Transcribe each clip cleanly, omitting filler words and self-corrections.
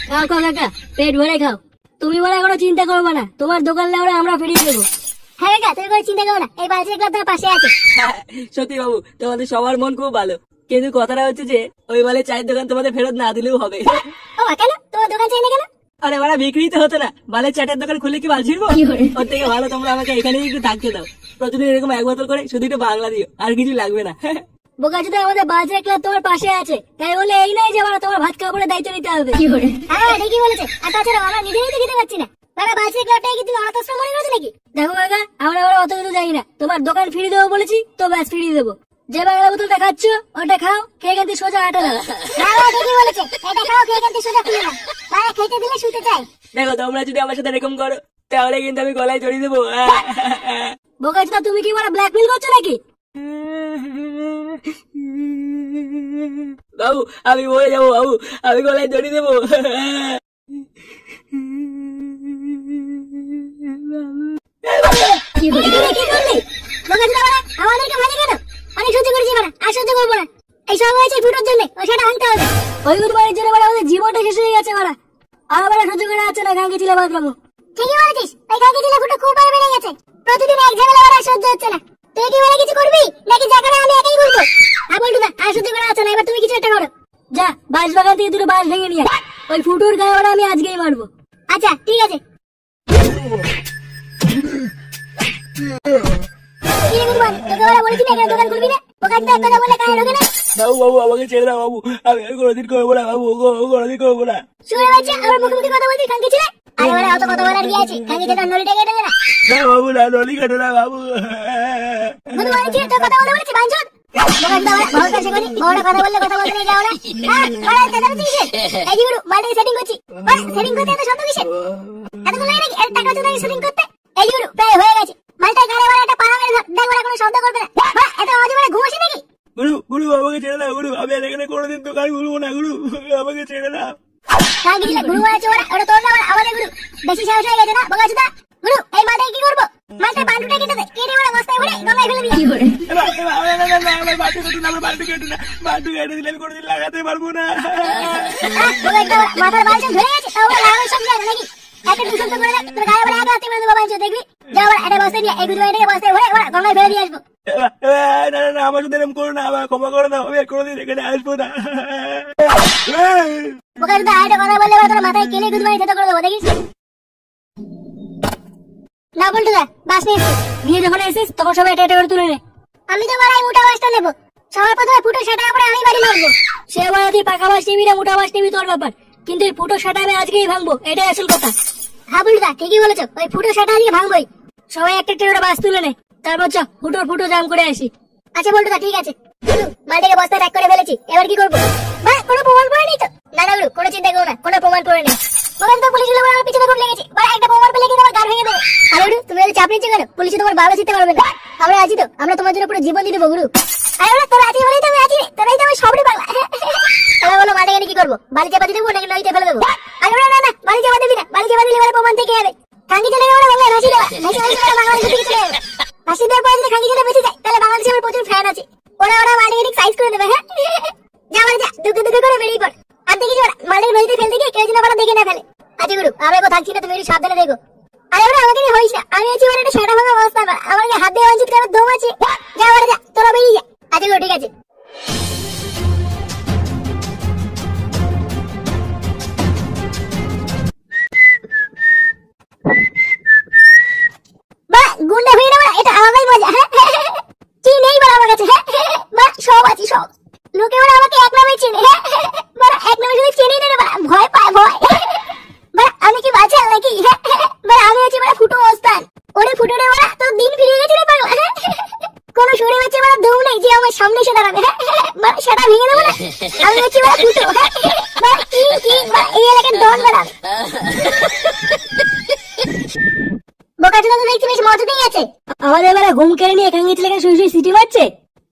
খাও খাও কাকা, পেট ভরে খাও। তুমি বলে কোনো চিন্তা করবো না, তোমার দোকান লেওরা আমরা ফিরিয়ে দেবো। হ্যাঁ কাকা, তুমি কোনো চিন্তা করো না, এই বালতি ক্লাব তোমার পাশে আছে। সত্যি বাবু, তোমাদের সবার মন খুব ভালো, কিন্তু কথাটা হচ্ছে যে ওই বালের চায়ের দোকান তোমাদের ফেরত না দিলেও হবে। ও কেন, তোমার দোকান চাই না কেন? আরে বাড়া, বিক্রি তো হতো না, বালের চাটের দোকান খুলে কি বাল ছিড়বো? ওর থেকে ভালো তোমরা আমাকে এখানেই একটু থাকতে দাও। প্রতিদিন এরকম এক বোতল করে শুধু একটু বাংলা দিও, আর কিছু লাগবে না। বোকাচোদা, আমাদের বাজার ক্লাব তোমার পাশে আছে, তাই বলে এই নয় যে আমরা তোমার ভাত কাপড়ের দায়িত্ব নিতে হবে। হ্যাঁ ঠিকই বলেছে, আর তাছাড়া আমরা নিজেরাই তো খেতে পাচ্ছি না। বাবা বালতি ক্লাবটাই কি তুমি অনাথ আশ্রম মনে করছো নাকি? দেখো কাকা, আমরা অত কিছু জানি না, তোমার দোকান ফিরিয়ে দেবো বলেছি তো ব্যাস ফিরিয়ে দেবো। যে বাংলা বোতলটা খাচ্ছ ওটা খাও, খেয়ে কিন্তু সোজা আটা দাও। হ্যাঁ ঠিকই বলেছে, এটা খাও, খেয়ে কিন্তু সোজা খুলে না, বাবা খেতে দিলে শুতে চাই। দেখো, তোমরা যদি আমার সাথে এরকম করো তাহলে কিন্তু আমি গলায় জড়িয়ে দেবো। বোকাচোদা, তুমি কি বড় ব্ল্যাকমেল করছো নাকি? বাবু, আমি মরে যাবো বাবু, আমি গলায় জড়িয়ে দেবো। কি করলি বোকাচোদা? আমাদেরকে ভালো কেন? অনেক সহ্য করেছি, আর সহ্য করবো না। এই সব হয়েছে ফুটোর জন্য, সেটা ভাঙতে হবে। ওই গুরবারের জন্য আমাদের জীবনটা শেষ হয়ে গেছে। আর সহ্য করে আছে না গাঙ্গে ছিল বাথরুম। ঠিকই বলেছিস, ওই গাঙ্গে ছিল ফুটো খুব ভাবে বেড়ে গেছে, প্রতিদিন এক ঝামেলা আর সহ্য হচ্ছে না। তুই কি বলে কিছু করবি নাকি জায়গাটা আমি একাই করবো? হ্যাঁ বলটুদা, আর সহ্য করে আছে না, এবার তুমি কিছু একটা করো। যা, বাঁশ বাগান থেকে দুটো বাঁশ ভেঙে নিয়ে ওই ফুটোর গায়ে ওরা আমি আজকেই মারবো। আচ্ছা ঠিক আছে। বাবু, আমাকে ছেড়ে দাও বাবু, আমি আর কোনোদিন করবো না বাবু, কোনোদিন করবো না। না বাবু, না নলি কাটো না বাবু। গুরু গুরু, আমাকে ছেড়ে দাও গুরু, আমি আর এখানে কোনোদিন দোকান খুলবো না গুরু, আমাকে ছেড়ে দাও। বেশি সাহস হয়ে গেছে না বোকাচোদা? গুরু, এই মাথায় কি করবো? মাথায় পান্ডুটা কেটে দে, কেটে বড় বস্তায় ভরে গঙ্গায় ফেলে দিই। বাটু কেটে দিলে আমি কোনোদিন লাগাতে পারবো না। মাথার বালচন ধরে গেছে, তাও লাগানোর সব জায়গা নাকি? একটা টুসন তো করে দেখ, তোর গায়ে বড় এক রাতে করে দেবো বাঞ্চো, দেখবি? যাও একটা বস্তায় নিয়ে এই গুরুবাইটাকে বস্তায় ভরে গঙ্গায় ফেলে দিয়ে আসবো। না না না, আমার সাথে এরকম করো না, আমার ক্ষমা করে দাও, আমি আর কোনোদিন এখানে আসবো না। বোকাচোদা, আরেকটা কথা বললে তোর মাথায় কেলে গুরুবাই থেতো করে দেবো, দেখিস? না বলটুদা, বাস নিয়ে এসছিস, নিয়ে যখন এসেছিস তখন সবাই এটা এটা করে তুলে নে। আমি তো বাড়াই মোটা বাসটা নেবো, সবার প্রথমে ফুটো সেটা পরে আমি বাড়ি মারবো। সে বলে তুই পাকা বাস নিবি না মোটা বাস নিবি তোর ব্যাপার, কিন্তু এই ফুটো সেটা আমি আজকেই ভাঙবো, এটাই আসল কথা। হ্যাঁ বলটুদা, ঠিকই বলেছো, ওই ফুটো সেটা আজকে ভাঙবোই। সবাই একটা একটা করে বাস তুলে নে, তারপর চ ফুটো জাম করে আসি। আচ্ছা বলটুদা, ঠিক আছে। মালটাকে বস্তা প্যাক করে ফেলেছি, এবার কি করবো? কোনো প্রমাণ করে নেই তো? না না গুরু, কোনো চিন্তা করো না, কোনো প্রমাণ করে নেই। ওখানে তো পুলিশ আমার পিছনে ঘুরে লেগেছে, একটা প্রমাণ পেলে কিন্তু আমার গান ভেঙে দেবে। আরে গুরু, তুমি যদি চাপ নিচ্ছ কেন? পুলিশে তোমার ভালো জিততে পারবে না। আমরা আছি তো, আমরা তোমার জন্য পুরো জীবন দিয়ে দেবো গুরু। আরে ওরা তোরা আছিস বলেই তো আমি আছি রে, তোরাই তো আমার সবই পাগলা। এবার বলো মালটাকে কি করবো? বালি চাপা দিয়ে দেবো নাকি নদীতে ফেলে দেবো? আরে না না না, বালি চাপা দিবি না, বালি চাপা দিলে প্রমাণ থেকে যাবে। খাঙ্গি চলে গেলে বাংলায় ভাসি দেওয়া, বাংলাদেশ থেকে চলে যাবে। ভাসি দেওয়ার পরে যদি খাঙ্গি চলে বেঁচে যায়, তাহলে বাংলাদেশে আমার প্রচুর ফ্যান আছে, ওরা মালটাকে ঠিক সাইজ করে দেবে। হ্যাঁ যা মানে যা, দুটো করে বেরিয়ে পড়। আর দেখিস মালটাকে নদীতে ফেলতে গিয়ে কেউ যেন আবার দেখে না ফেলে। আচ্ছা গুরু, আমরা এখন থাকছি না, তুমি একটু সাবধানে দেখো। আরে ওরা আমাকে নিয়ে হইস না, আমি আছি একটা সেটা ভাঙা অবস্থা, আমাকে হাত দিয়ে বাঞ্চিত করার দম আছে। যা মানে যা, তোরা বেরিয়ে যা। আচ্ছা গুরু, ঠিক আছে। গুন্ডা ভিড় না, এটা আমারই মজা। কি নেই বলা আমার কাছে? সব আছে সব। লোকে ওরা আমাকে এক নামে চেনে, এক নামে যদি চেনে না ভয় পায়, ভয়। আমি কি বাঁচাল নাকি? আমি আছি ফুটো অবস্থান, ওরে ফুটো রে বলা তোর দিন ফিরে গেছে রে পাগলা। কোন সরে বাচ্চা দৌড় নেই যে আমার সামনে এসে দাঁড়াবে, সেটা ভেঙে দেবো না। আমি হচ্ছি ফুটো, কি এই এলাকার ডন বেড়া। বোকাচোদা তো দেখছি বেশ মজাতেই আছে। আমাদের এবারে ঘুম কেড়ে নিয়ে এখানে গেছিলে শুয়ে সিটি মারছে।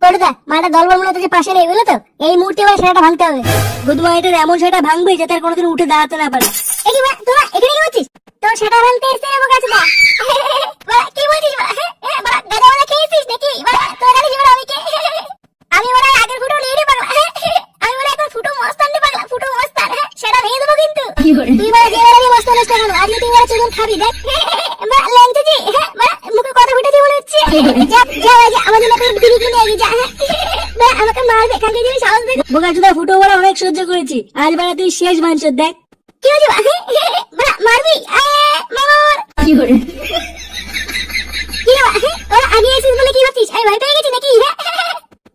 পড়ুদা, মাটা দলবল মূলত যে পাশে নেই, বুঝলো তো? এই মুহূর্তে এবার সেটা ভাঙতে হবে। গুদমাইটের এমন সেটা ভাঙবে যাতে আর কোনোদিন উঠে দাঁড়াতে না পারে। তোরা এখানে কি করছিস? তোর সেটা ভাঙতে এসছে বোকাচোদা। কি বলছিস? গাঁজাওয়ালা খেয়েছিস নাকি? তোরা জানিস আমি কে? আমি আগের ফুটো নিয়ে পাগলা, আমি এখন ফুটো মস্তান পাগলা, ফুটো মস্তান। তুই বড় যে বড় মস্ত নষ্ট করো আজকে তুই বড় চুদন খাবি দেখ বা ল্যাংচা জি বা মুখে কথা ফুটেছে মনে হচ্ছে যা যা যা আমাদের না তুই বিড়ি কিনে আগে যা বা আমাকে মারবে কাকে যদি সাহস দে বোকা চোদা ফুটো বড় অনেক সহ্য করেছি, আজ বেলা তুই শেষ মানছ দেখ। কি হয়েছে বা মারবি মার কি রে ওরা আগে এসেছিস বলে কি ভাবছিস আমি ভয় পেয়ে গেছি নাকি?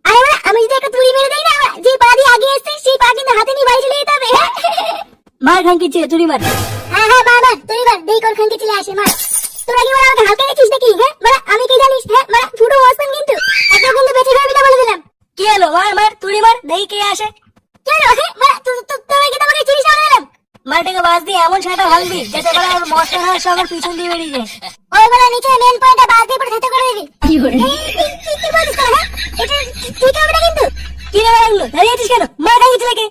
আরে বাড়া আমি যদি একটা তুড়ি মেরে দেই না যে পা দিয়ে আগে এসেছিস সেই পা কিন্তু হাতে নিয়ে বাড়ি চলে যেতে হবে। মার খানকি ছেলে তুই মার। হ্যাঁ বাবা তুই মার দেই কোন খানকে চলে আসে মার। তোরা কি বড় আমাকে হালকা নিচ্ছিস নাকি? বড় আমি কি জানিস? বড় ফুটো ওয়াসমান কিন্তু একদম কিন্তু বেঁচে যাবি না বলে দিলাম। কি হলো? মার মার তুই মার, দেখি কে আসে। কেন বড় তোরা কি আমাকে চিনিস না বলে দিলাম? মারটাকে বাস দিয়ে এমন ছাটা ভাঙবি যাতে বড় ওর মস্ত হওয়ার সবার পিছন দিয়ে বেরিয়ে যায়। ওই বড় নিচে মেন পয়েন্টটা বাস দিয়ে পুরো ছেঁচা করে দিবি। কি বলছিস তোরা? এটা ঠিক হবে না কিন্তু। কি রে বাংলো দাঁড়িয়ে আছিস কেন? মার খানকি ছেলেকে।